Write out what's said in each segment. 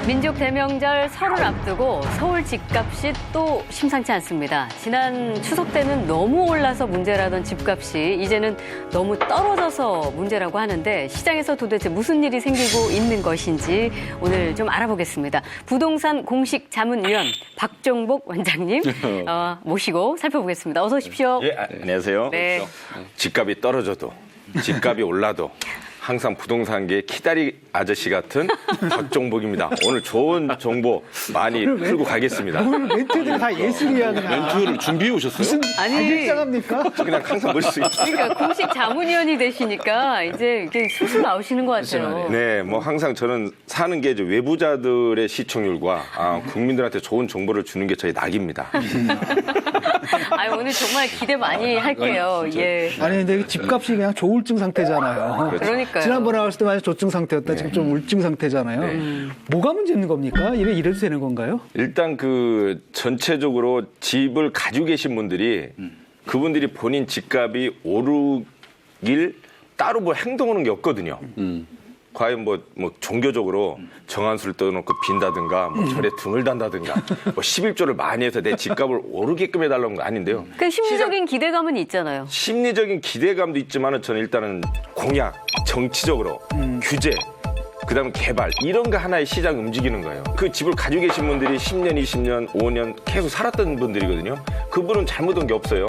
민족 대명절 설을 앞두고 서울 집값이 또 심상치 않습니다. 지난 추석 때는 너무 올라서 문제라던 집값이 이제는 너무 떨어져서 문제라고 하는데 시장에서 도대체 무슨 일이 생기고 있는 것인지 오늘 좀 알아보겠습니다. 부동산 공식 자문위원 박종복 원장님 모시고 살펴보겠습니다. 어서 오십시오. 예, 안녕하세요. 네. 집값이 떨어져도 집값이 올라도 항상 부동산계의 키다리 아저씨 같은 박종복입니다. 오늘 좋은 정보 많이 풀고 가겠습니다. 오늘 멘트들이 다 예술이야 그냥. 멘트를 준비해 오셨어요? 무슨 아니. 일장합니까? 그냥 항상 머릿속에 그러니까 공식 자문위원이 되시니까 이제 이게 술술 나오시는 것 같아요. 네, 뭐 항상 저는 사는 게 이제 외부자들의 시청률과 국민들한테 좋은 정보를 주는 게 저희 낙입니다. 아니, 오늘 정말 기대 많이 할게요. 예. 아니 근데 집값이 그냥 조울증 상태잖아요. 그러니까요. 지난번에 나왔을 때 완전 조증 상태였다. 지금 좀 울증 상태잖아요. 뭐가 문제인 겁니까? 이래도 되는 건가요? 일단 그 전체적으로 집을 가지고 계신 분들이 그분들이 본인 집값이 오르길 따로 뭐 행동하는 게 없거든요. 과연 뭐 종교적으로 정한수를 떠놓고 빈다든가 뭐 절에 등을 단다든가 뭐 11조를 많이 해서 내 집값을 오르게끔 해달라는 건 아닌데요. 그 심리적인 기대감은 있잖아요. 심리적인 기대감도 있지만은 저는 일단은 공약, 정치적으로 규제, 그다음에 개발 이런 거 하나의 시장 움직이는 거예요. 그 집을 가지고 계신 분들이 10년, 20년, 5년 계속 살았던 분들이거든요. 그분은 잘못한 게 없어요.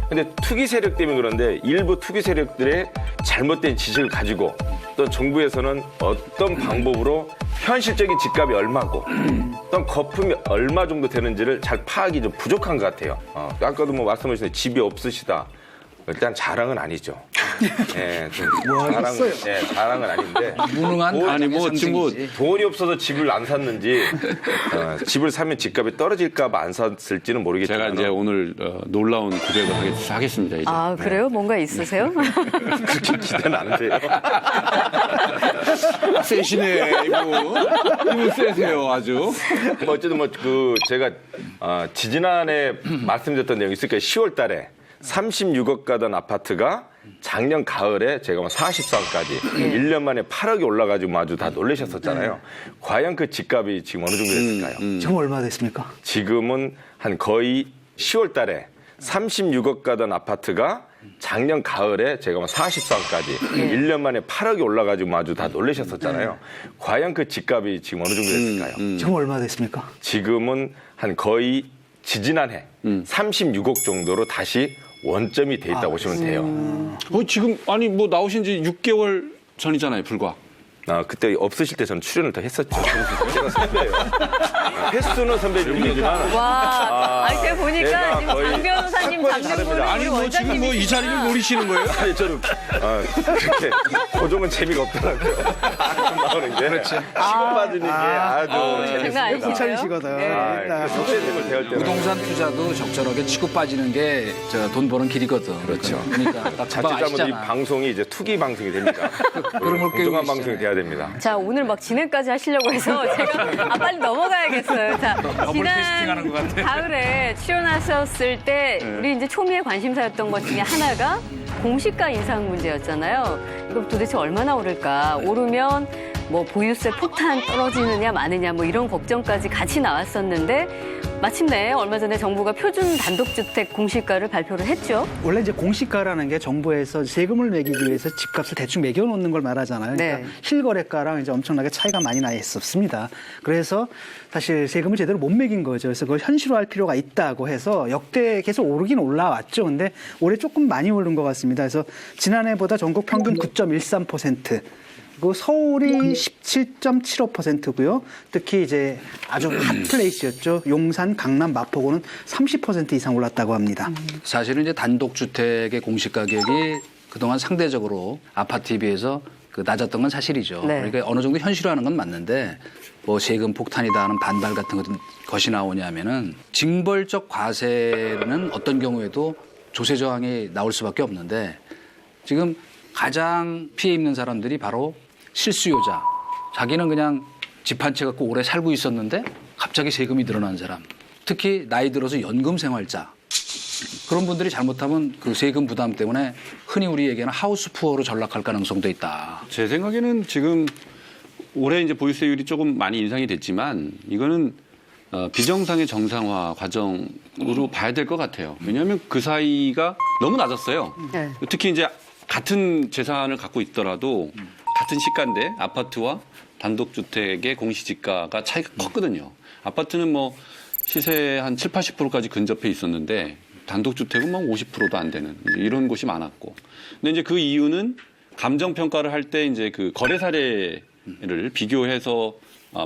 근데 투기 세력 때문에 그런데 일부 투기 세력들의 잘못된 지식을 가지고 또 정부에서는 어떤 방법으로 현실적인 집값이 얼마고 또 거품이 얼마 정도 되는지를 잘 파악이 좀 부족한 것 같아요. 아까도 뭐 말씀하셨는데 집이 없으시다. 일단 자랑은 아니죠. 네, 자랑은 아닌데. 무능한 아니 뭐 지금 뭐 돈이 없어서 집을 안 샀는지 집을 사면 집값이 떨어질까 봐 안 샀을지는 모르겠지만 제가 이제 오늘 놀라운 고백을 하겠습니다. 이제. 아, 그래요? 뭔가 있으세요? 그렇게 기대는 안 돼요. 세시네 이분 세세요 아주. 뭐 어쨌든 뭐 그 제가 지지난해 말씀드렸던 내용이 있을 거예요. 10월 달에 36억 가던 아파트가 작년 가을에 제가 44억까지 1년 만에 8억이 올라가지고 아주 다 놀라셨었잖아요. 과연 그 집값이 지금 어느 정도 됐을까요? 지금 얼마 됐습니까? 지금은 한 거의 10월 달에 36억 가던 아파트가 작년 가을에 제가 44억까지 1년 만에 8억이 올라가지고 아주 다 놀라셨었잖아요. 과연 그 집값이 지금 어느 정도 됐을까요? 지금 얼마 됐습니까? 지금은 한 거의 지지난해 36억 정도로 다시 원점이 돼 있다고 보시면 돼요. 지금 아니 뭐 나오신 지 6개월 전이잖아요 불과. 그때 없으실 때 저는 출연을 더 했었죠. 제가 선배예요. 횟수는 선배님이지만 와, 아니, 제가 보니까 지금 장 변호사님, 사건이 장변호사님, 다릅니다. 아니 뭐 지금 뭐 이 자리를 노리시는 거예요? 아니 저는 그렇게 고정은 재미가 없더라고요. 나오는 게 치고받는 게 아주 장난 재밌습니다. 아니시죠? 고찰이시거든. 네. 선배님을 대할 때는 부동산 투자도 적절하게 치고 빠지는 게 돈 버는 길이거든. 그렇죠. 그러니까 딱 자칫 잘못 이 아시잖아. 방송이 이제 투기 방송이 됩니다. 그런 걸 공정한 깨우고 방송이 돼야 됩니다. 자, 오늘 막 진행까지 하시려고 해서 제가 빨리 넘어가야겠어요. 자, 지난 가을에 출연하셨을 때 우리 이제 초미의 관심사였던 것 중에 하나가 공시가 인상 문제였잖아요. 이거 도대체 얼마나 오를까? 오르면 뭐 보유세 폭탄 떨어지느냐 마느냐 뭐 이런 걱정까지 같이 나왔었는데 마침내 얼마 전에 정부가 표준 단독주택 공시가를 발표를 했죠. 원래 이제 공시가라는 게 정부에서 세금을 매기기 위해서 집값을 대충 매겨놓는 걸 말하잖아요. 그러니까 네. 실거래가랑 이제 엄청나게 차이가 많이 나 있었습니다. 그래서 사실 세금을 제대로 못 매긴 거죠. 그래서 그걸 현실화할 필요가 있다고 해서 역대 계속 오르긴 올라왔죠. 근데 올해 조금 많이 오른 것 같습니다. 그래서 지난해보다 전국 평균 9.13%. 그리고 서울이 17.75%고요. 특히 이제 아주 핫플레이스였죠. 용산, 강남, 마포구는 30% 이상 올랐다고 합니다. 사실은 이제 단독주택의 공시 가격이 그동안 상대적으로 아파트에 비해서 낮았던 건 사실이죠. 네. 그러니까 어느 정도 현실화하는 건 맞는데 뭐 세금 폭탄이다 하는 반발 같은 것이 나오냐면은 징벌적 과세는 어떤 경우에도 조세 저항이 나올 수밖에 없는데 지금 가장 피해 입는 사람들이 바로 실수요자. 자기는 그냥 집 한 채 갖고 오래 살고 있었는데 갑자기 세금이 늘어난 사람. 특히 나이 들어서 연금 생활자. 그런 분들이 잘못하면 그 세금 부담 때문에 흔히 우리 얘기하는 하우스 푸어로 전락할 가능성도 있다. 제 생각에는 지금 올해 이제 보유세율이 조금 많이 인상이 됐지만 이거는 비정상의 정상화 과정으로 봐야 될 것 같아요. 왜냐하면 그 사이가 너무 낮았어요. 네. 특히 이제 같은 재산을 갖고 있더라도 같은 시가인데 아파트와 단독주택의 공시지가가 차이가 컸거든요. 아파트는 뭐 시세 한 7, 80%까지 근접해 있었는데 단독주택은 뭐 50%도 안 되는 이런 곳이 많았고. 근데 이제 그 이유는 감정평가를 할 때 이제 그 거래 사례를 비교해서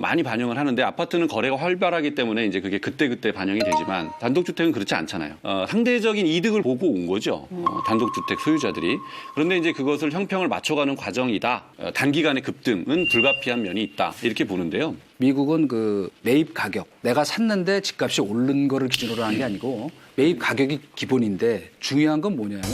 많이 반영을 하는데 아파트는 거래가 활발하기 때문에 이제 그게 그때그때 반영이 되지만 단독주택은 그렇지 않잖아요. 상대적인 이득을 보고 온 거죠. 단독주택 소유자들이. 그런데 이제 그것을 형평을 맞춰가는 과정이다. 단기간의 급등은 불가피한 면이 있다. 이렇게 보는데요. 미국은 그 매입 가격, 내가 샀는데 집값이 오른 거를 기준으로 하는 게 아니고 매입 가격이 기본인데 중요한 건 뭐냐면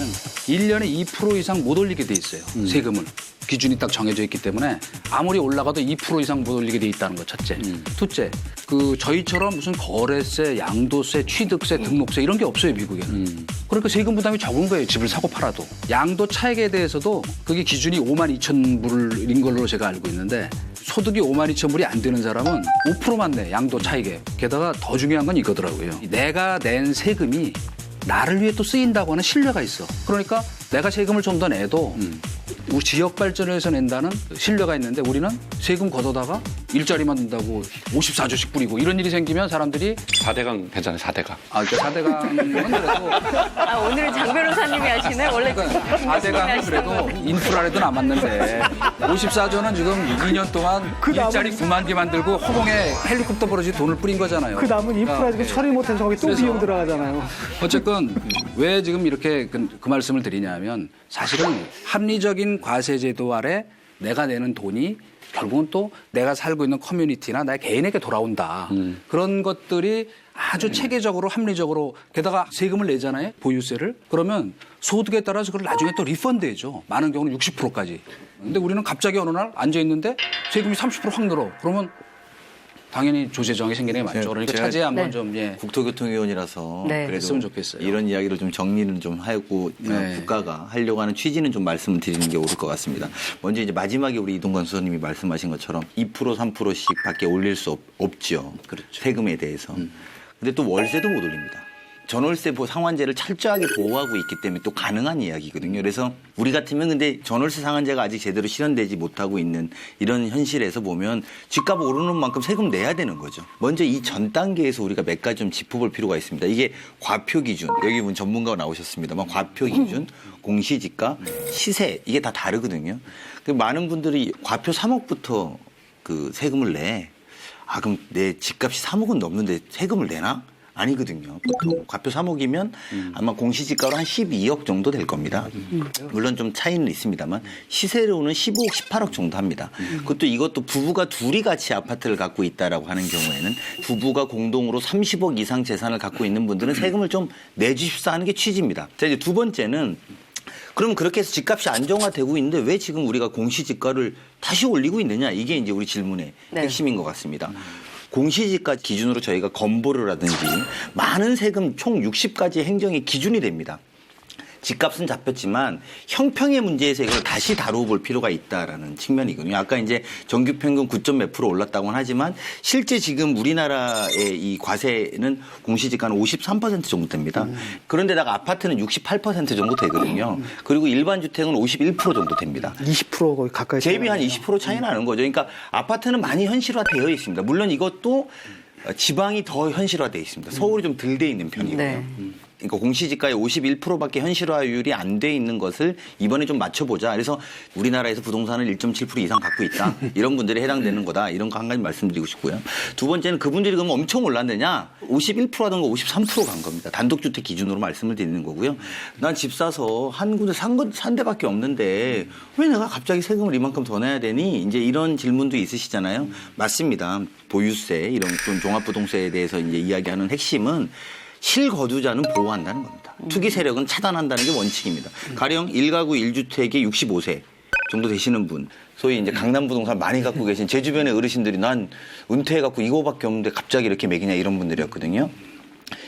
1년에 2% 이상 못 올리게 돼 있어요. 세금을. 기준이 딱 정해져 있기 때문에 아무리 올라가도 2% 이상 못 올리게 돼 있다는 거 첫째. 둘째, 그 저희처럼 무슨 거래세, 양도세, 취득세, 등록세 이런 게 없어요, 미국에는. 그러니까 세금 부담이 적은 거예요, 집을 사고 팔아도. 양도 차익에 대해서도 그게 기준이 52,000불인 걸로 제가 알고 있는데 소득이 52,000불이 안 되는 사람은 5%만 내, 양도 차익에. 게다가 더 중요한 건 이거더라고요. 내가 낸 세금이 나를 위해 또 쓰인다고 하는 신뢰가 있어. 그러니까 내가 세금을 좀 더 내도 우리 지역 발전을 위해서 낸다는 신뢰가 있는데 우리는 세금 걷어다가 일자리만 든다고 54조씩 뿌리고 이런 일이 생기면 사람들이 4대강 되잖아요, 4대강. 그러니까 4대강은 그래도 오늘은 장 변호사님이 하시네. 원래 4대강은 그래도 인프라라도 남았는데 54조는 지금 2년 동안 일자리 9만 개 만들고 허공에 헬리콥터 버릇이 돈을 뿌린 거잖아요. 그 남은 인프라 지금 처리 못해서 거기 또 그래서 비용 들어가잖아요. 어쨌건 왜 지금 이렇게 그 말씀을 드리냐면 사실은 합리적인 과세 제도 아래 내가 내는 돈이 결국은 또 내가 살고 있는 커뮤니티나 나 개인에게 돌아온다. 그런 것들이 아주 체계적으로 합리적으로 게다가 세금을 내잖아요. 보유세를. 그러면 소득에 따라서 그걸 나중에 또 리펀드 해줘. 많은 경우는 60%까지. 근데 우리는 갑자기 어느 날 앉아 있는데 세금이 30%확 늘어. 그러면 당연히 조세정이 생기는 게 맞죠. 그러니까 차제에 한번 좀 국토교통위원이라서 네. 그래도 했으면 좋겠어요. 이런 이야기를 좀 정리는 좀 하고 네. 국가가 하려고 하는 취지는 좀 말씀을 드리는 게 옳을 것 같습니다. 먼저 이제 마지막에 우리 이동관 수석님이 말씀하신 것처럼 2% 3%씩 밖에 올릴 수 없죠. 그렇죠. 세금에 대해서. 근데 또 월세도 못 올립니다. 전월세 상환제를 철저하게 보호하고 있기 때문에 또 가능한 이야기거든요. 그래서 우리 같으면 근데 전월세 상환제가 아직 제대로 실현되지 못하고 있는 이런 현실에서 보면 집값 오르는 만큼 세금 내야 되는 거죠. 먼저 이 전 단계에서 우리가 몇 가지 좀 짚어볼 필요가 있습니다. 이게 과표 기준, 여기 보면 전문가가 나오셨습니다만 과표 기준, 공시지가, 시세 이게 다 다르거든요. 많은 분들이 과표 3억부터 그 세금을 내. 그럼 내 집값이 3억은 넘는데 세금을 내나? 아니거든요. 보통 과표 3억이면 아마 공시지가로 한 12억 정도 될 겁니다. 물론 좀 차이는 있습니다만 시세로는 15억, 18억 정도 합니다. 이것도 부부가 둘이 같이 아파트를 갖고 있다라고 하는 경우에는 부부가 공동으로 30억 이상 재산을 갖고 있는 분들은 세금을 좀 내주십사 하는 게 취지입니다. 자, 이제 두 번째는 그럼 그렇게 해서 집값이 안정화되고 있는데 왜 지금 우리가 공시지가를 다시 올리고 있느냐? 이게 이제 우리 질문의 핵심인 것 같습니다. 공시지가 기준으로 저희가 건보료라든지 많은 세금 총 60가지 행정의 기준이 됩니다. 집값은 잡혔지만 형평의 문제에서 이걸 다시 다루어볼 필요가 있다라는 측면이거든요. 아까 이제 정규 평균 9점 몇 프로 올랐다고는 하지만 실제 지금 우리나라의 이 과세는 공시지가는 53% 정도 됩니다. 그런데다가 아파트는 68% 정도 되거든요. 그리고 일반 주택은 51% 정도 됩니다. 20% 거의 가까이. 대비 한 20% 차이 나는 거죠. 그러니까 아파트는 많이 현실화되어 있습니다. 물론 이것도 지방이 더 현실화되어 있습니다. 서울이 좀 덜 돼 있는 편이고요. 네. 그러니까 공시지가의 51%밖에 현실화율이 안 돼 있는 것을 이번에 좀 맞춰보자. 그래서 우리나라에서 부동산을 1.7% 이상 갖고 있다. 이런 분들이 해당되는 거다. 이런 거 한 가지 말씀드리고 싶고요. 두 번째는 그분들이 그러면 엄청 올랐느냐. 51%라든가 53% 간 겁니다. 단독주택 기준으로 말씀을 드리는 거고요. 난 집 사서 한 군데 산 데밖에 없는데 왜 내가 갑자기 세금을 이만큼 더 내야 되니? 이제 이런 질문도 있으시잖아요. 맞습니다. 보유세 이런 좀 종합부동세에 대해서 이제 이야기하는 핵심은 실거주자는 보호한다는 겁니다. 투기 세력은 차단한다는 게 원칙입니다. 가령 1가구 1주택에 65세 정도 되시는 분, 소위 이제 강남 부동산 많이 갖고 계신 제 주변의 어르신들이 난 은퇴해갖고 이거밖에 없는데 갑자기 이렇게 매기냐 이런 분들이었거든요.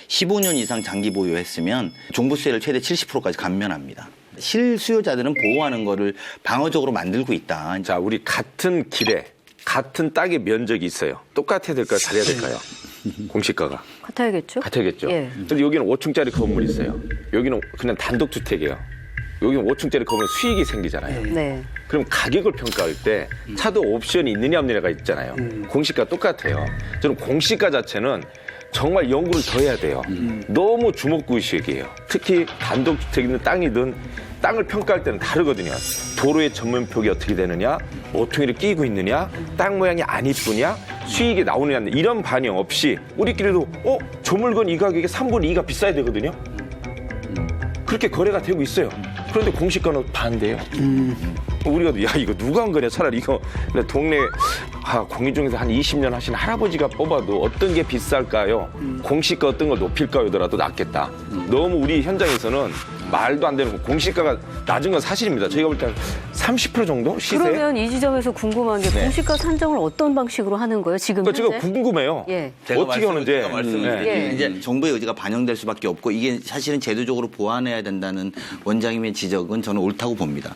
15년 이상 장기 보유했으면 종부세를 최대 70%까지 감면합니다. 실수요자들은 보호하는 거를 방어적으로 만들고 있다. 자, 우리 같은 길에 같은 땅의 면적이 있어요. 똑같아야 될까요? 다르야 될까요? 공시가가. 같아야겠죠? 같아야겠죠. 예. 근데 여기는 5층짜리 건물이 있어요. 여기는 그냥 단독주택이에요. 여기는 5층짜리 건물 수익이 생기잖아요. 네. 그럼 가격을 평가할 때 차도 옵션이 있느냐 없느냐가 있잖아요. 공시가 똑같아요. 저는 공시가 자체는 정말 연구를 더 해야 돼요. 너무 주먹구이식이에요. 특히 단독주택 있는 땅이든 땅을 평가할 때는 다르거든요. 도로의 전면폭이 어떻게 되느냐, 모퉁이를 끼고 있느냐, 땅 모양이 안 이쁘냐, 수익이 나오느냐 이런 반영 없이 우리끼리도 저 물건 이 가격에 3분의 2가 비싸야 되거든요. 그렇게 거래가 되고 있어요. 그런데 공시가는 반대예요. 우리가 야 이거 누가 한 거냐 차라리 이거 동네 공인중개사 한 20년 하신 할아버지가 뽑아도 어떤 게 비쌀까요? 공시가 어떤 걸 높일까요더라도 낫겠다. 너무 우리 현장에서는 말도 안 되는 거. 공시가가 낮은 건 사실입니다. 저희가 볼 때 30% 정도 시세. 그러면 이 지점에서 궁금한 게 네. 공시가 산정을 어떤 방식으로 하는 거예요? 지금 그러니까 현재? 제가 궁금해요. 예. 어떻게 하는지. 제가 말씀을 드리면 예. 이제 정부의 의지가 반영될 수밖에 없고 이게 사실은 제도적으로 보완해야 된다는 원장님의 지적은 저는 옳다고 봅니다.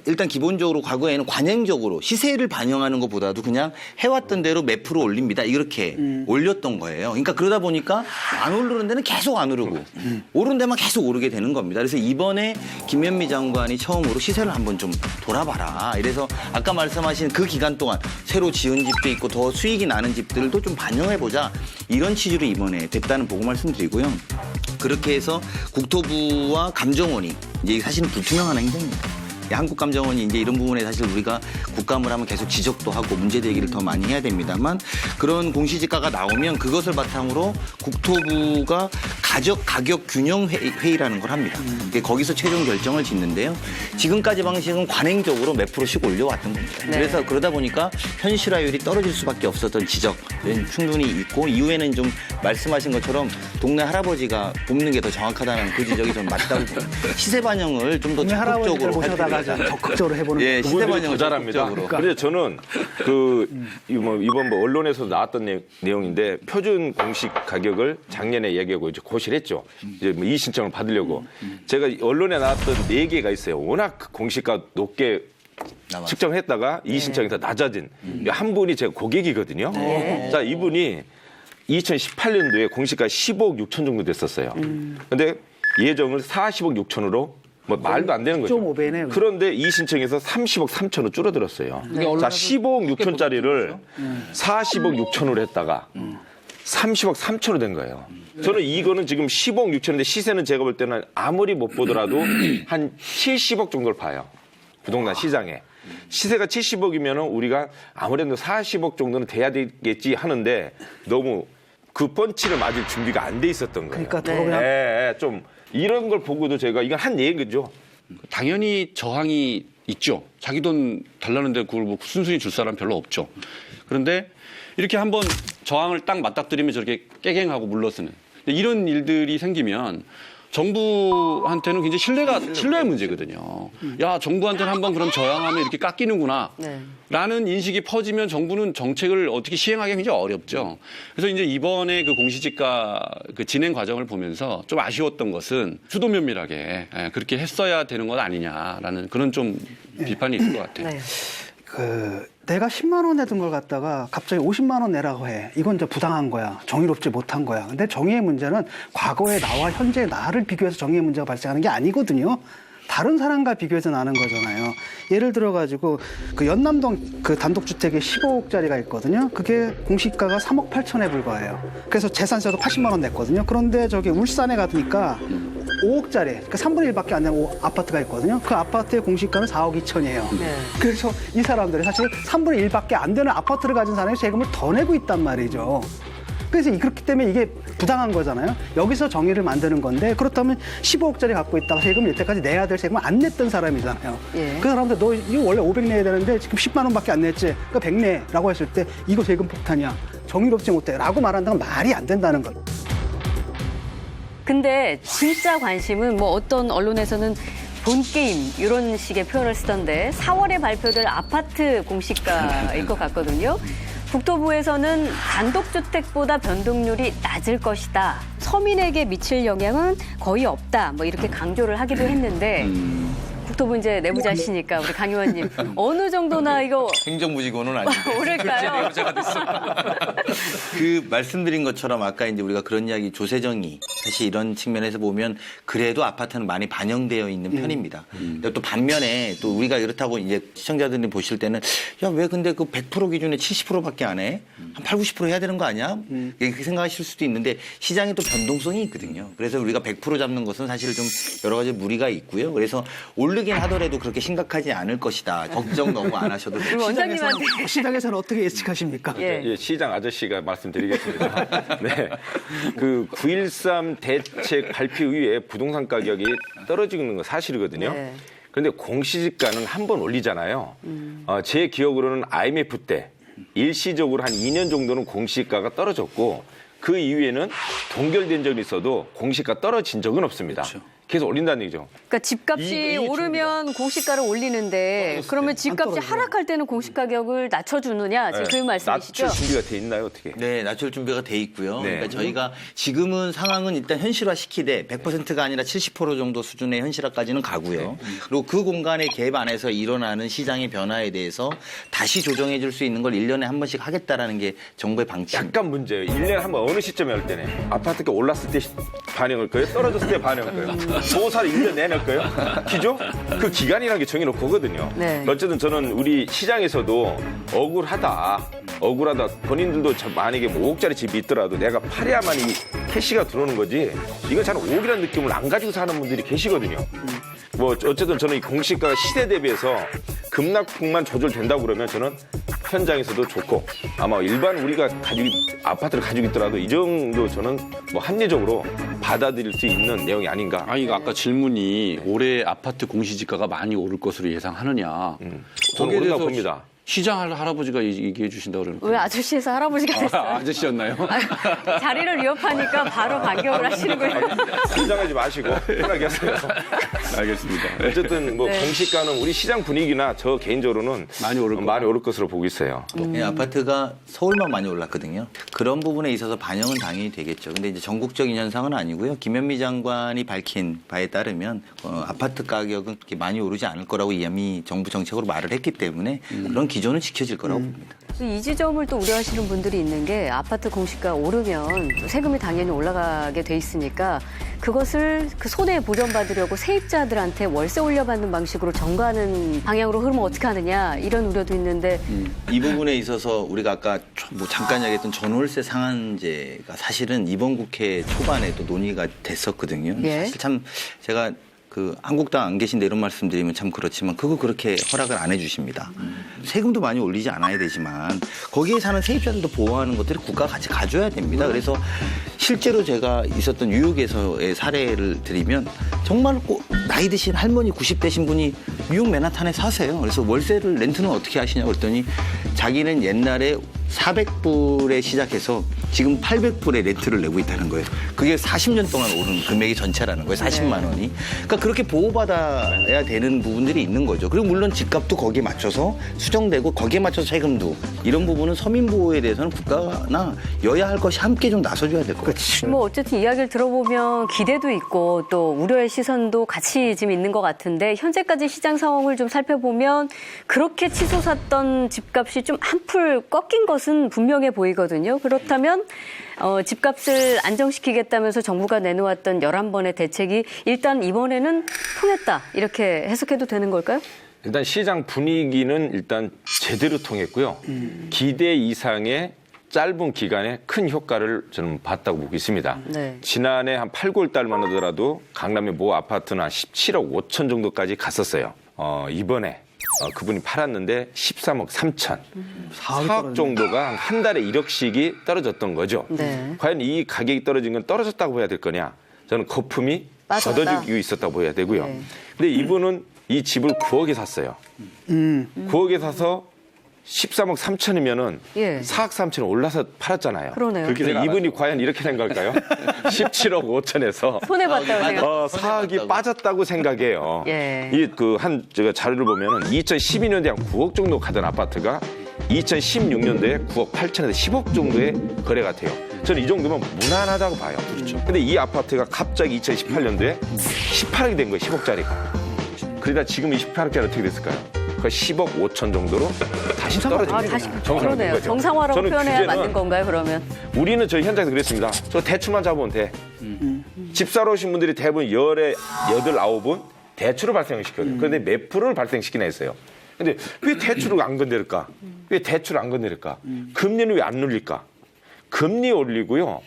일단 기본적으로 과거에는 관행적으로 시세를 반영하는 것보다도 그냥 해왔던 대로 몇 프로 올립니다. 이렇게 올렸던 거예요. 그러니까 그러다 보니까 안 오르는 데는 계속 안 오르고 오른 데만 계속 오르게 되는 겁니다. 그래서 이번에 김현미 장관이 처음으로 시세를 한번 좀 돌아봐라. 이래서 아까 말씀하신 그 기간 동안 새로 지은 집도 있고 더 수익이 나는 집들도 좀 반영해보자. 이런 취지로 이번에 됐다는 보고 말씀드리고요. 그렇게 해서 국토부와 감정원이 이제 사실은 불투명한 행동입니다. 한국감정원이 이제 이런 부분에 사실 우리가 국감을 하면 계속 지적도 하고 문제 제기를 더 많이 해야 됩니다만 그런 공시지가가 나오면 그것을 바탕으로 국토부가 가격 균형 회의라는 걸 합니다. 거기서 최종 결정을 짓는데요. 지금까지 방식은 관행적으로 몇 프로씩 올려왔던 겁니다. 네. 그래서 그러다 보니까 현실화율이 떨어질 수밖에 없었던 지적은 충분히 있고 이후에는 좀 말씀하신 것처럼 동네 할아버지가 뽑는 게 더 정확하다는 그 지적이 좀 맞다고 봅니다. 시세 반영을 좀 더 동네 할아버지들 적극적으로 할 모셔다가 필요가 있다. 적극적으로 해보는 예, 시세 그분들이 반영을 더 잘합니다. 적극적으로. 그런데 저는 이번 언론에서 나왔던 내용인데 표준 공시 가격을 작년에 얘기하고 이제 고시를 했죠. 이제 이의 신청을 받으려고 제가 언론에 나왔던 4개가 있어요. 워낙 공시가 높게 측정했다가 이의 신청이 더 낮아진 한 분이 제가 고객이거든요. 자 이분이 2018년도에 공시가 10억 6천 정도 됐었어요. 근데 예정을 40억 6천으로 뭐 말도 안 되는 거죠. 0.5배네요. 그런데 이 신청에서 30억 3천으로 줄어들었어요. 자, 15억 6천짜리를 40억 6천으로 했다가 30억 3천으로 된 거예요. 저는 이거는 지금 10억 6천인데 시세는 제가 볼 때는 아무리 못 보더라도 한 70억 정도를 봐요. 부동산 시장에. 시세가 70억이면 우리가 아무래도 40억 정도는 돼야 되겠지 하는데 너무 그 펀치를 맞을 준비가 안 돼 있었던 거예요. 그러니까 도로 그냥 좀 이런 걸 보고도 제가 이건 한 얘기죠. 당연히 저항이 있죠. 자기 돈 달라는데 그걸 뭐 순순히 줄 사람 별로 없죠. 그런데 이렇게 한번 저항을 딱 맞닥뜨리면 저렇게 깨갱하고 물러서는 이런 일들이 생기면 정부한테는 굉장히 신뢰의 문제거든요. 야, 정부한테는 한번 그럼 저항하면 이렇게 깎이는구나. 네. 라는 인식이 퍼지면 정부는 정책을 어떻게 시행하기 굉장히 어렵죠. 그래서 이제 이번에 그 공시지가 그 진행 과정을 보면서 좀 아쉬웠던 것은 수도 면밀하게 그렇게 했어야 되는 것 아니냐라는 그런 좀 비판이 있을 것 같아요. 네. 내가 10만 원 내던 걸 갖다가 갑자기 50만 원 내라고 해. 이건 이제 부당한 거야. 정의롭지 못한 거야. 근데 정의의 문제는 과거의 나와 현재의 나를 비교해서 정의의 문제가 발생하는 게 아니거든요. 다른 사람과 비교해서 나는 거잖아요. 예를 들어가지고 그 연남동 그 단독주택에 15억짜리가 있거든요. 그게 공시가가 3억 8천에 불과해요. 그래서 재산세도 80만 원 냈거든요. 그런데 저기 울산에 가니까 5억짜리, 그러니까 3분의 1밖에 안 되는 아파트가 있거든요. 그 아파트의 공시가는 4억 2천이에요. 네. 그래서 이 사람들이 사실 3분의 1밖에 안 되는 아파트를 가진 사람이 세금을 더 내고 있단 말이죠. 그래서 그렇기 때문에 이게 부당한 거잖아요. 여기서 정의를 만드는 건데 그렇다면 15억짜리 갖고 있다가 세금을 여태까지 내야 될 세금을 안 냈던 사람이잖아요. 예. 그 사람들 너 이거 원래 500 내야 되는데 지금 10만 원밖에 안 냈지. 그러니까 100 내라고 했을 때 이거 세금 폭탄이야. 정의롭지 못해. 라고 말한다는 건 말이 안 된다는 거예요. 근데 진짜 관심은 뭐 어떤 언론에서는 본게임 이런 식의 표현을 쓰던데 4월에 발표될 아파트 공시가일 것 같거든요. 국토부에서는 단독주택보다 변동률이 낮을 것이다. 서민에게 미칠 영향은 거의 없다. 뭐 이렇게 강조를 하기도 했는데 국토부 이제 내부자시니까 우리 강 의원님 어느 정도나 이거 행정부직원은 아닌데. 오를까요? 그 말씀드린 것처럼 아까 이제 우리가 그런 이야기 조세정이 사실 이런 측면에서 보면 그래도 아파트는 많이 반영되어 있는 편입니다. 근데 또 반면에 또 우리가 이렇다고 이제 시청자들이 보실 때는 야, 왜 근데 그 100% 기준에 70%밖에 안 해? 한 8, 90% 해야 되는 거 아니야? 이렇게 생각하실 수도 있는데 시장에 또 변동성이 있거든요. 그래서 우리가 100% 잡는 것은 사실 좀 여러 가지 무리가 있고요. 그래서 오르긴 하더라도 그렇게 심각하지 않을 것이다. 걱정 너무 안 하셔도 돼요. 우리 원장님한테 시장에서는 어떻게 예측하십니까? 예. 예, 시장 아저씨가 말씀드리겠습니다. 네. 그 9.13 대책 발표 이후에 부동산 가격이 떨어지는 건 사실이거든요. 네. 그런데 공시지가는 한 번 올리잖아요. 제 기억으로는 IMF 때 일시적으로 한 2년 정도는 공시지가가 떨어졌고 그 이후에는 동결된 적이 있어도 공시지가 떨어진 적은 없습니다. 계속 올린다는 얘기죠. 그러니까 집값이 이게 오르면 공시가를 올리는데 그러면 집값이 하락할 때는 공시가격을 낮춰주느냐 지금 그 말씀이시죠? 낮출 준비가 돼 있나요, 어떻게? 네, 낮출 준비가 돼 있고요. 네. 그러니까 저희가 지금은 상황은 일단 현실화시키되 100%가 아니라 70% 정도 수준의 현실화까지는 가고요. 그리고 그 공간의 갭 안에서 일어나는 시장의 변화에 대해서 다시 조정해 줄 수 있는 걸 1년에 한 번씩 하겠다라는 게 정부의 방침입니다. 약간 문제예요. 1년에 한 번 어느 시점에 할 때네. 아파트가 올랐을 때 반영할 거예요? 떨어졌을 때 반영할 거예요? 보호사를 1년 내낼 거예요? 기죠? 그 기간이라는 게 정해놓고 거거든요. 네. 어쨌든 저는 우리 시장에서도 억울하다. 본인들도 만약에 뭐 5억짜리 집이 있더라도 내가 팔아야만 이 캐시가 들어오는 거지. 이건 잘 5억이라는 느낌을 안 가지고 사는 분들이 계시거든요. 뭐 어쨌든 저는 이 공시가가 시대 대비해서 급락폭만 조절된다고 그러면 저는 현장에서도 좋고 아마 일반 우리가 아파트를 가지고 있더라도 이 정도 저는 뭐 합리적으로 받아들일 수 있는 내용이 아닌가. 아니, 이거 아까 질문이 올해 아파트 공시지가가 많이 오를 것으로 예상하느냐. 저는 오른다고 봅니다. 시장 할아버지가 얘기해 주신다고 그러니까. 왜 아저씨에서 할아버지가 됐어요? 아저씨였나요? 자리를 위협하니까 바로 반격을 하시는 거예요. 긴장하지 마시고 편하게 하세요. 알겠습니다. 어쨌든 뭐 네. 공시가는 우리 시장 분위기나 저 개인적으로는 많이 오를 것으로 보고 있어요. 네, 아파트가 서울만 많이 올랐거든요. 그런 부분에 있어서 반영은 당연히 되겠죠. 근데 이제 전국적인 현상은 아니고요. 김현미 장관이 밝힌 바에 따르면 아파트 가격은 그렇게 많이 오르지 않을 거라고 이미 정부 정책으로 말을 했기 때문에 그런 기존은 지켜질 거라고 봅니다. 이 지점을 또 우려하시는 분들이 있는 게 아파트 공시가 오르면 또 세금이 당연히 올라가게 돼 있으니까 그것을 그 손해 보전받으려고 세입자들한테 월세 올려받는 방식으로 전가하는 방향으로 흐르면 어떻게 하느냐 이런 우려도 있는데 이 부분에 있어서 우리가 아까 뭐 잠깐 이야기했던 전월세 상한제가 사실은 이번 국회 초반에도 논의가 됐었거든요. 예. 사실 참 제가 그 한국당 안 계신데 이런 말씀드리면 참 그렇지만 그거 그렇게 허락을 안 해주십니다. 세금도 많이 올리지 않아야 되지만 거기에 사는 세입자들도 보호하는 것들을 국가가 같이 가져야 됩니다. 그래서 실제로 제가 있었던 뉴욕에서의 사례를 드리면 정말 꼭 나이 드신 할머니 90대신 분이 뉴욕 맨하탄에 사세요. 그래서 월세를 렌트는 어떻게 하시냐고 그랬더니 자기는 옛날에 400불에 시작해서 지금 800불에 렌트를 내고 있다는 거예요. 그게 40년 동안 오른 금액이 전체라는 거예요. 40만 원이. 그러니까 그렇게 보호받아야 되는 부분들이 있는 거죠. 그리고 물론 집값도 거기에 맞춰서 수정되고 거기에 맞춰서 세금도 이런 부분은 서민 보호에 대해서는 국가나 여야 할 것이 함께 좀 나서줘야 될 것 같아요. 뭐 어쨌든 이야기를 들어보면 기대도 있고 또 우려의 시선도 같이 지금 있는 것 같은데 현재까지 시장 상황을 좀 살펴보면 그렇게 치솟았던 집값이 좀 한풀 꺾인 것은 분명해 보이거든요. 그렇다면 집값을 안정시키겠다면서 정부가 내놓았던 11번의 대책이 일단 이번에는 통했다 이렇게 해석해도 되는 걸까요? 일단 시장 분위기는 일단 제대로 통했고요. 기대 이상의 짧은 기간에 큰 효과를 저는 봤다고 보고 있습니다. 네. 지난해 한 8, 9월 달만 하더라도 강남의 모 아파트는 한 17억 5천 정도까지 갔었어요. 이번에 그분이 팔았는데 13억 3천. 4억 정도가 한 달에 1억씩이 떨어졌던 거죠. 네. 과연 이 가격이 떨어진 건 떨어졌다고 해야 될 거냐? 저는 거품이 빠졌다. 걷어지고 있었다고 보여야 되고요. 네. 근데 이분은 이 집을 9억에 샀어요. 9억에 사서 13억 3천이면은 예. 4억 3천 올라서 팔았잖아요. 그러네요. 근데 이분이 과연 이렇게 된 걸까요? 17억 5천에서 손해봤다고 생각. 4억이 빠졌다고 생각해요. 예. 제가 자료를 보면은 2012년도에 한 9억 정도 가던 아파트가 2016년도에 9억 8천에서 10억 정도의 거래가 돼요. 저는 이 정도면 무난하다고 봐요. 그렇죠. 근데 이 아파트가 갑자기 2018년도에 18억이 된 거예요. 10억짜리가. 그러다 지금 28억짜리 어떻게 됐을까요? 거의 10억 5천 정도로 다시 떨어집니다. 아, 다시 정상화된 그러네요. 거죠. 정상화라고 저는 표현해야 규제는 맞는 건가요, 그러면? 우리는 저희 현장에서 그랬습니다. 저 대출만 잡으면 돼. 집 사러 오신 분들이 대부분 8, 9분 대출을 발생시켜요. 그런데 몇 프로를 발생시키나 했어요. 근데 왜 대출을 안 건드릴까? 왜 대출을 안 건드릴까? 금리는 왜 안 눌릴까? 금리 올리고요.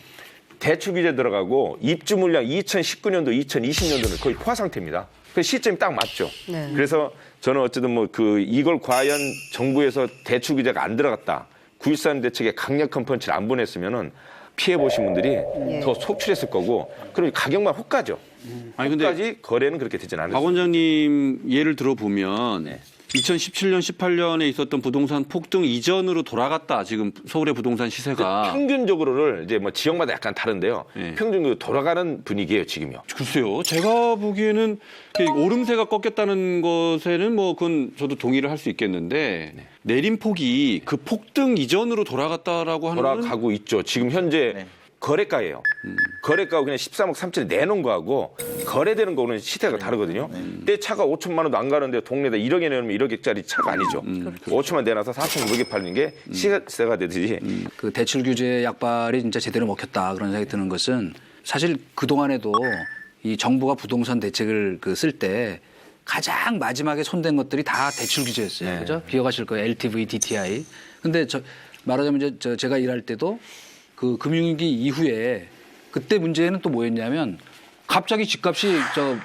대출 규제 들어가고 입주 물량 2019년도, 2020년도는 거의 포화 상태입니다. 그 시점이 딱 맞죠. 네. 그래서 저는 어쨌든 이걸 과연 정부에서 대출 규제가 안 들어갔다. 9.13 대책에 강력한 펀치를 안 보냈으면은 피해 보신 분들이 더 속출했을 거고, 그리고 가격만 혹가죠. 아니 근데 까지 거래는 그렇게 되진 않았어요. 박 원장님 예를 들어보면 2017년, 18년에 있었던 부동산 폭등 이전으로 돌아갔다. 지금 서울의 부동산 시세가. 평균적으로를 이제 뭐 지역마다 약간 다른데요. 네. 평균적으로 돌아가는 분위기예요, 지금요. 글쎄요. 제가 보기에는 오름세가 꺾였다는 것에는 뭐 그건 저도 동의를 할 수 있겠는데 내림폭이 그 폭등 이전으로 돌아갔다라고 하는 건 돌아가고 있죠. 지금 현재 거래가예요. 거래가가 그냥 13억 3천에 내놓은 거하고 거래되는 거는 시세가 다르거든요. 내 차가 5천만 원도 안 가는데 동네에다 1억에 내놓으면 1억짜리 차가 아니죠. 5천만 내놔서 4,900에 팔는 게 시세가 되듯이. 그 대출 규제 약발이 진짜 제대로 먹혔다 그런 생각이 드는 것은 사실 그동안에도 이 정부가 부동산 대책을 쓸 때 가장 마지막에 손댄 것들이 다 대출 규제였어요. 그죠? 기억하실 거예요. LTV, DTI. 근데 말하자면 이제 제가 일할 때도 그 금융위기 이후에 그때 문제는 또 뭐였냐면 갑자기 집값이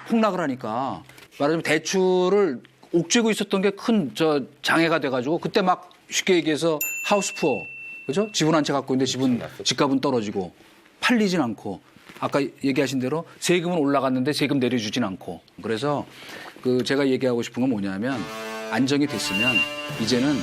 폭락을 하니까 말하자면 대출을 옥죄고 있었던 게 큰 장애가 돼가지고 그때 막 쉽게 얘기해서 하우스 푸어, 그죠? 집은 한 채 갖고 있는데 집값은 떨어지고 팔리진 않고 아까 얘기하신 대로 세금은 올라갔는데 세금 내려주진 않고 그래서 제가 얘기하고 싶은 건 뭐냐면 안정이 됐으면 이제는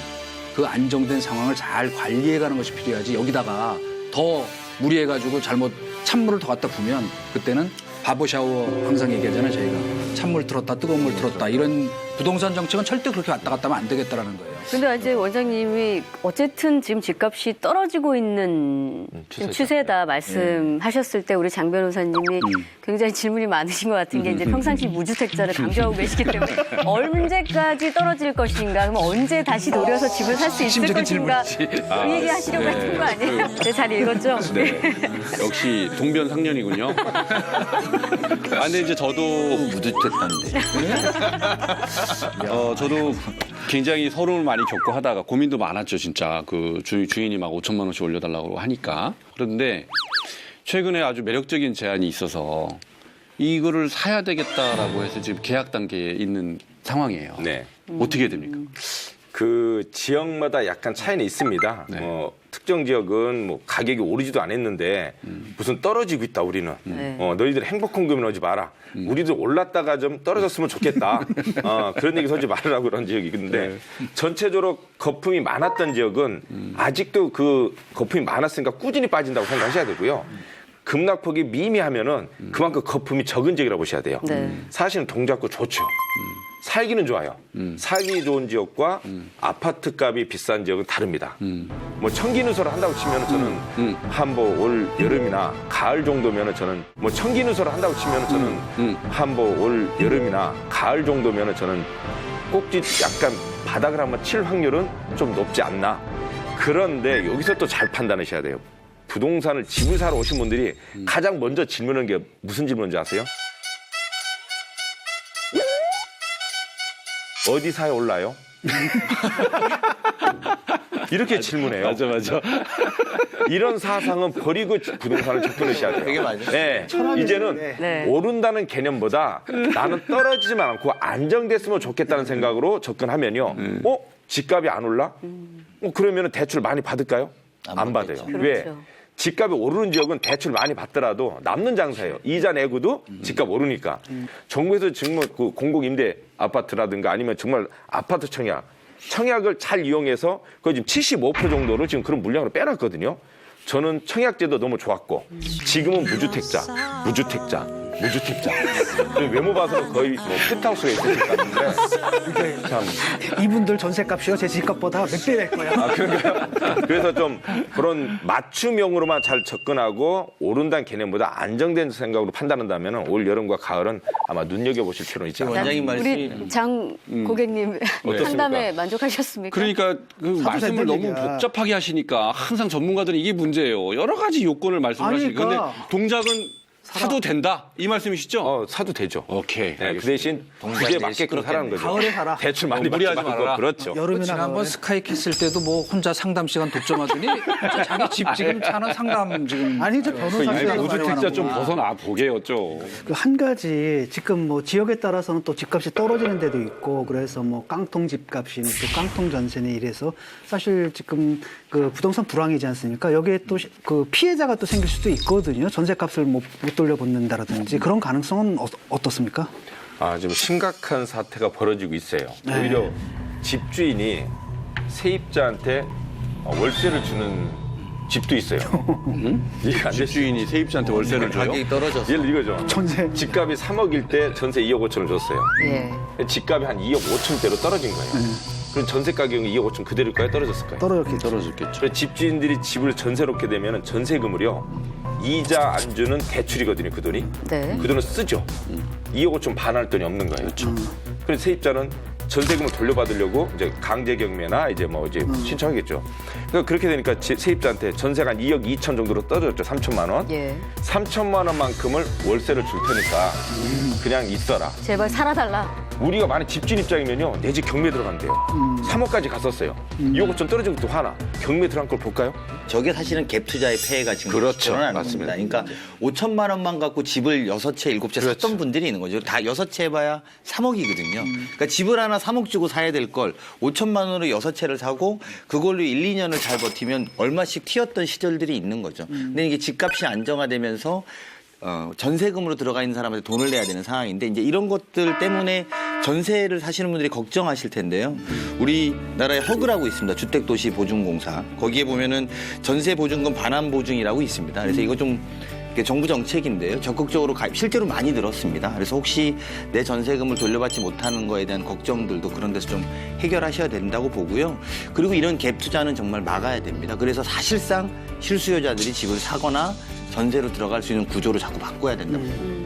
그 안정된 상황을 잘 관리해가는 것이 필요하지 여기다가 더 무리해가지고 잘못 찬물을 더 갖다 부으면 그때는 바보 샤워 항상 얘기하잖아요 저희가 찬물 틀었다 뜨거운 물 틀었다 이런 부동산 정책은 절대 그렇게 왔다 갔다 하면 안 되겠다라는 거예요. 근데 이제 원장님이 어쨌든 지금 집값이 떨어지고 있는 추세다 말씀하셨을 때 우리 장 변호사님이 굉장히 질문이 많으신 것 같은 게 이제 평상시 무주택자를 강조하고 계시기 때문에 언제까지 떨어질 것인가 그러면 언제 다시 노려서 집을 살 수 있을 것인가 그 얘기 하시려고 했던 거 아니에요? 네, 잘 읽었죠? 네. 역시 동변상련이군요. 근데 이제 저도 무주택자인데. 저도 굉장히 서러움을 많이 겪고 하다가 고민도 많았죠, 진짜. 주인이 막 5천만 원씩 올려달라고 하니까. 그런데 최근에 아주 매력적인 제안이 있어서 이거를 사야 되겠다라고 해서 지금 계약 단계에 있는 상황이에요. 네. 어떻게 해야 됩니까? 그 지역마다 약간 차이는 있습니다. 네. 특정 지역은 가격이 오르지도 않았는데 무슨 떨어지고 있다 우리는. 네. 너희들 행복헌금이 오지 마라. 우리도 올랐다가 좀 떨어졌으면 좋겠다. 그런 얘기 하지 말으라고 그런 지역이 있는데 전체적으로 거품이 많았던 지역은 아직도 그 거품이 많았으니까 꾸준히 빠진다고 생각하셔야 되고요. 급락폭이 미미하면은 그만큼 거품이 적은 지역이라고 보셔야 돼요. 네. 사실은 동작구 좋죠. 살기는 좋아요. 살기 좋은 지역과 아파트 값이 비싼 지역은 다릅니다. 뭐 청기누설을 한다고 치면 저는 한보 올 여름이나 가을 정도면 저는 뭐 청기누설을 한다고 치면 저는 한보 올 여름이나 가을 정도면 저는 꼭지 약간 바닥을 한번 칠 확률은 좀 높지 않나. 그런데 여기서 또 잘 판단하셔야 돼요. 부동산을 집을 사러 오신 분들이 가장 먼저 질문하는 게 무슨 질문인지 아세요? 어디 사에 올라요? 이렇게 질문해요. 맞아. 이런 사상은 버리고 부동산을 접근하셔야 돼요. 되게 맞아요. 네. 이제는 네. 오른다는 개념보다 나는 떨어지지만 않고 안정됐으면 좋겠다는 생각으로 접근하면요. 집값이 안 올라? 그러면 대출 많이 받을까요? 안 받아요. 그렇죠. 왜? 집값이 오르는 지역은 대출 많이 받더라도 남는 장사예요. 이자 내고도 집값 오르니까. 정부에서 지금 공공임대 아파트라든가 아니면 정말 아파트 청약을 잘 이용해서 거의 지금 75% 정도를 지금 그런 물량으로 빼놨거든요. 저는 청약제도 너무 좋았고 지금은 무주택자, 무주택자. 외모 봐서는 거의 뭐 펜트하우스가 있을 것 같은데 참. 이분들 전세값이요 제 집값보다 몇 배 될 거야. 아, 그런가요? 그래서 좀 그런 맞춤형으로만 잘 접근하고 오른다는 개념보다 안정된 생각으로 판단한다면 올 여름과 가을은 아마 눈여겨보실 필요는 있지 않을까. 원장님 말씀이 우리 장 고객님 상담에 만족하셨습니까? 그러니까 그 말씀을 된 너무 얘기야. 복잡하게 하시니까 항상 전문가들은 이게 문제예요. 여러 가지 요건을 말씀하시니까. 근데 그러니까. 동작은 사도 된다 이 말씀이시죠? 사도 되죠. 오케이. 네, 그 대신 그게 맞게끔 사라는 거죠. 가을에 살아. 대출 많이 받지 무리하지 말고. 말아라. 그렇죠. 여름이나 지난번 가을에. 스카이캐슬 때도 뭐 혼자 상담 시간 독점하더니 자기 집 지금 차는 상담 지금 아니 저 변호사가 무주택자 좀 벗어나 보게요 좀. 그 한 가지 지금 뭐 지역에 따라서는 또 집값이 떨어지는 데도 있고 그래서 뭐 깡통 집값이니 또 깡통 전세니 이래서 사실 지금 그 부동산 불황이지 않습니까? 여기에 또 그 피해자가 또 생길 수도 있거든요. 전세값을 못 돌려받는다라든지 그런 가능성은 어떻습니까? 아, 지금 심각한 사태가 벌어지고 있어요. 오히려 집주인이 세입자한테 월세를 주는 집도 있어요. 이해가 안 되시죠? 집주인이 세입자한테 월세를 줘요? 가격이 떨어져서 예를 이거죠. 전세. 집값이 3억일 때 전세 2억 5천을 줬어요. 예. 집값이 한 2억 5천대로 떨어진 거예요. 그럼 전세 가격이 2억 5천 그대로일까요? 떨어졌을까요? 떨어졌겠죠. 떨어졌겠죠. 그래서 집주인들이 집을 전세 놓게 되면 전세금을요. 이자 안 주는 대출이거든요, 그 돈이. 네. 그 돈을 쓰죠. 2억 5천 반할 돈이 없는 거예요. 그렇죠. 그래서 세입자는 전세금을 돌려받으려고 이제 강제 경매나 이제 뭐 이제 신청하겠죠. 그러니까 그렇게 되니까 세입자한테 전세가 한 2억 2천 정도로 떨어졌죠. 3천만 원. 예. 3천만 원만큼을 월세를 줄 테니까 그냥 있어라. 제발 살아달라. 우리가 만약 집주인 입장이면요. 내 집 경매 들어간대요. 3억까지 갔었어요. 2억 5천 떨어진 것도 화나. 경매 들어간 걸 볼까요? 저게 사실은 갭 투자의 폐해가 지금 그렇죠. 드러나는 맞습니다. 겁니다. 그러니까 5천만 원만 갖고 집을 6채, 7채 샀던 분들이 있는 거죠. 다 6채 해봐야 3억이거든요. 그러니까 집을 하나 3억 주고 사야 될 걸 5천만 원으로 6채를 사고 그걸로 1, 2년을 잘 버티면 얼마씩 튀었던 시절들이 있는 거죠. 근데 이게 집값이 안정화되면서 전세금으로 들어가 있는 사람한테 돈을 내야 되는 상황인데 이제 이런 것들 때문에 전세를 사시는 분들이 걱정하실 텐데요. 우리나라에 허그라고 있습니다. 주택도시보증공사. 거기에 보면은 전세보증금 반환보증이라고 있습니다. 그래서 이거 좀 정부 정책인데요. 적극적으로 실제로 많이 늘었습니다. 그래서 혹시 내 전세금을 돌려받지 못하는 거에 대한 걱정들도 그런 데서 좀 해결하셔야 된다고 보고요. 그리고 이런 갭 투자는 정말 막아야 됩니다. 그래서 사실상 실수요자들이 집을 사거나 전세로 들어갈 수 있는 구조로 자꾸 바꿔야 된다고 봅니다.